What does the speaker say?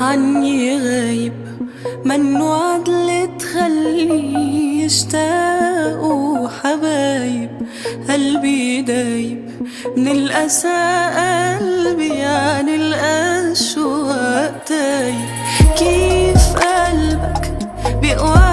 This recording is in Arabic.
عني غايب، منو عدل تخلي يشتاقوا حبايب. قلبي دايب من الأسى، قلبي عن الأشواق تايب. كيف قلبك بيقوى